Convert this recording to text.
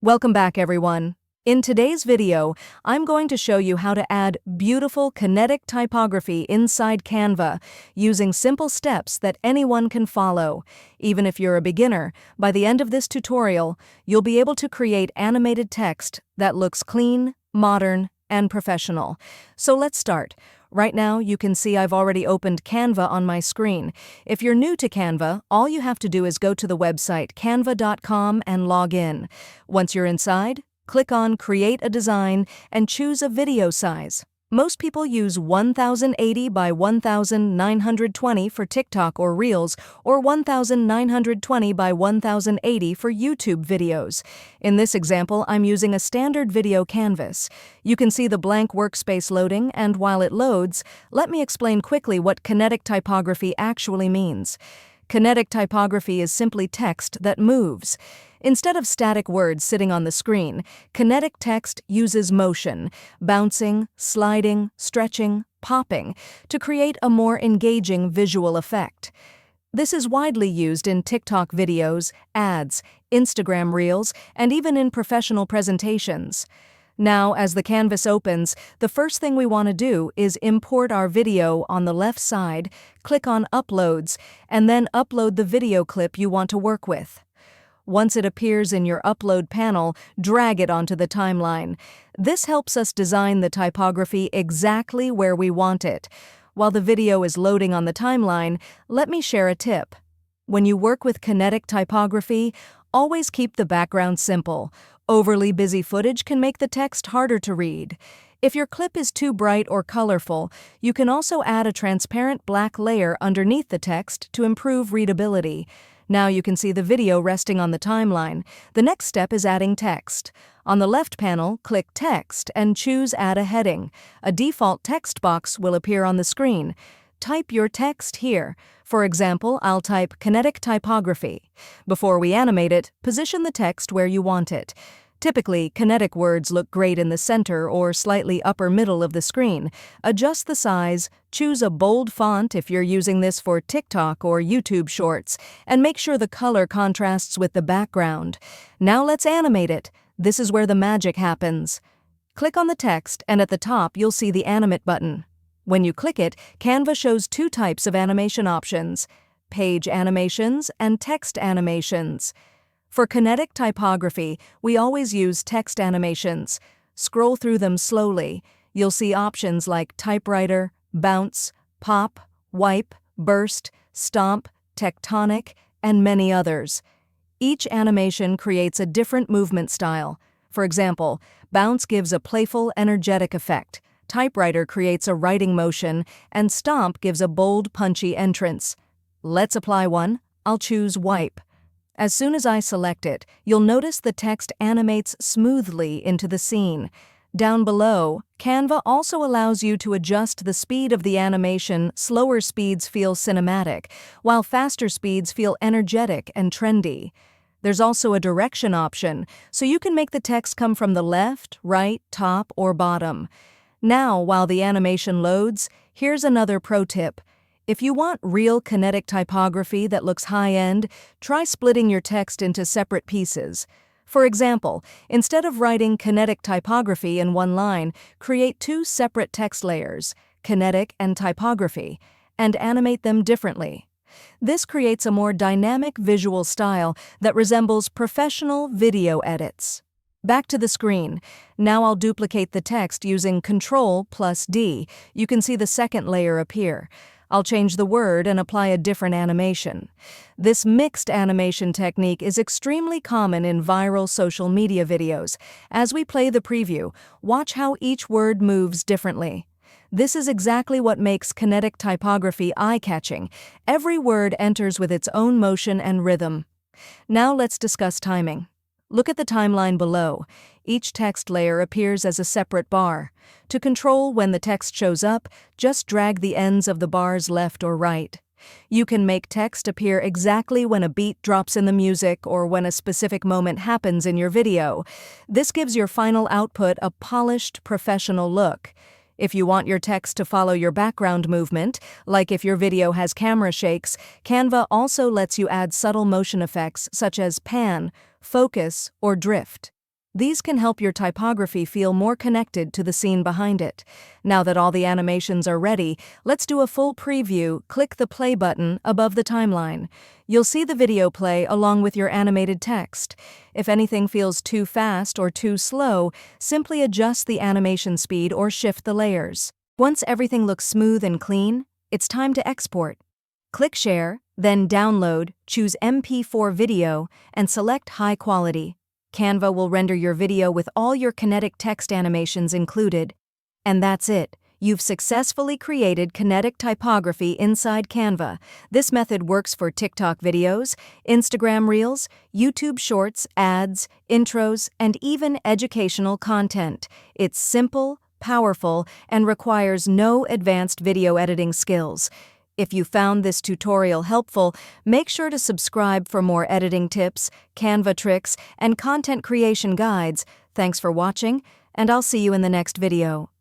Welcome back, everyone. In today's video, I'm going to show you how to add beautiful kinetic typography inside Canva using simple steps that anyone can follow. Even if you're a beginner, by the end of this tutorial, you'll be able to create animated text that looks clean, modern, and professional. So let's start. Right now, you can see I've already opened Canva on my screen. If you're new to Canva, all you have to do is go to the website canva.com and log in. Once you're inside, click on Create a Design and choose a video size. Most people use 1080 by 1920 for TikTok or Reels, or 1920 by 1080 for YouTube videos. In this example, I'm using a standard video canvas. You can see the blank workspace loading, and while it loads, let me explain quickly what kinetic typography actually means. Kinetic typography is simply text that moves. Instead of static words sitting on the screen, kinetic text uses motion, bouncing, sliding, stretching, popping, to create a more engaging visual effect. This is widely used in TikTok videos, ads, Instagram Reels, and even in professional presentations. Now, as the canvas opens, the first thing we want to do is import our video on the left side, click on Uploads, and then upload the video clip you want to work with. Once it appears in your upload panel, drag it onto the timeline. This helps us design the typography exactly where we want it. While the video is loading on the timeline, let me share a tip. When you work with kinetic typography, always keep the background simple. Overly busy footage can make the text harder to read. If your clip is too bright or colorful, you can also add a transparent black layer underneath the text to improve readability. Now you can see the video resting on the timeline. The next step is adding text. On the left panel, click Text and choose Add a Heading. A default text box will appear on the screen. Type your text here. For example, I'll type Kinetic Typography. Before we animate it, position the text where you want it. Typically, kinetic words look great in the center or slightly upper middle of the screen. Adjust the size, choose a bold font if you're using this for TikTok or YouTube Shorts, and make sure the color contrasts with the background. Now let's animate it. This is where the magic happens. Click on the text, and at the top you'll see the Animate button. When you click it, Canva shows two types of animation options: page animations and text animations. For kinetic typography, we always use text animations. Scroll through them slowly. You'll see options like typewriter, bounce, pop, wipe, burst, stomp, tectonic, and many others. Each animation creates a different movement style. For example, bounce gives a playful, energetic effect. Typewriter creates a writing motion, and stomp gives a bold, punchy entrance. Let's apply one. I'll choose wipe. As soon as I select it, you'll notice the text animates smoothly into the scene. Down below, Canva also allows you to adjust the speed of the animation. Slower speeds feel cinematic, while faster speeds feel energetic and trendy. There's also a direction option, so you can make the text come from the left, right, top, or bottom. Now, while the animation loads, here's another pro tip. If you want real kinetic typography that looks high-end, try splitting your text into separate pieces. For example, instead of writing kinetic typography in one line, create two separate text layers, kinetic and typography, and animate them differently. This creates a more dynamic visual style that resembles professional video edits. Back to the screen. Now I'll duplicate the text using Ctrl+D. You can see the second layer appear. I'll change the word and apply a different animation. This mixed animation technique is extremely common in viral social media videos. As we play the preview, watch how each word moves differently. This is exactly what makes kinetic typography eye-catching. Every word enters with its own motion and rhythm. Now let's discuss timing. Look at the timeline below. Each text layer appears as a separate bar. To control when the text shows up, just drag the ends of the bars left or right. You can make text appear exactly when a beat drops in the music or when a specific moment happens in your video. This gives your final output a polished, professional look. If you want your text to follow your background movement, like if your video has camera shakes, Canva also lets you add subtle motion effects such as pan, focus, or drift. These can help your typography feel more connected to the scene behind it. Now that all the animations are ready, let's do a full preview. Click the play button above the timeline. You'll see the video play along with your animated text. If anything feels too fast or too slow, simply adjust the animation speed or shift the layers. Once everything looks smooth and clean, it's time to export. Click Share, then Download, choose MP4 Video, and select High Quality. Canva will render your video with all your kinetic text animations included. And that's it. You've successfully created kinetic typography inside Canva. This method works for TikTok videos, Instagram Reels, YouTube Shorts, ads, intros, and even educational content. It's simple, powerful, and requires no advanced video editing skills. If you found this tutorial helpful, make sure to subscribe for more editing tips, Canva tricks, and content creation guides. Thanks for watching, and I'll see you in the next video.